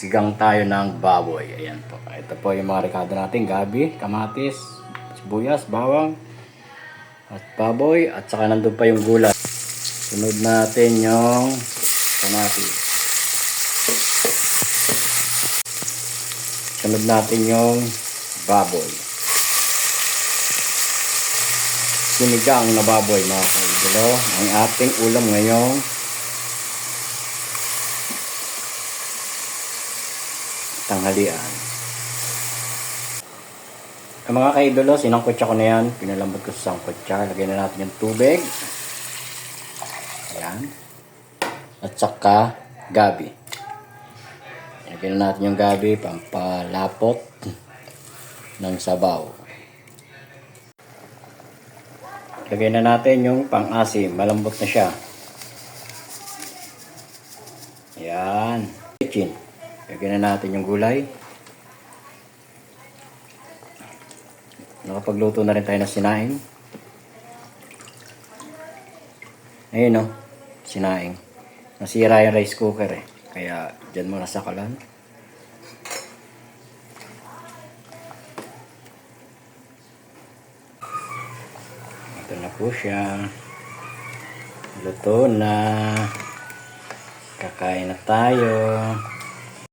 Sigang tayo ng baboy. Ayan po. Ito po yung mga rekado natin. Gabi, kamatis, sibuyas, bawang, at baboy. At saka nandun pa yung gulay. Sunod natin yung kamatis. Sunod natin yung baboy. Sinigang na baboy mga kaidolo. Ang ating ulam ngayong tanghalian. Ang mga kaidolo, sinangkotsa ko na yan. Pinalambot ko sa sangkotsa. Lagyan na natin yung tubig. Ayan. At saka gabi. Lagyan na natin yung gabi pampalapot ng sabaw. Lagyan na natin yung pang-asim. Malambot na siya. Ayan. Kitchen. Lagyan na natin yung gulay. Nakapagluto na rin tayo ng sinaing. Ayun o. Sinaing. Nasira yung rice cooker eh. Kaya dyan muna sa kalan. Ito na po siya. Luto na. Kakain na tayo.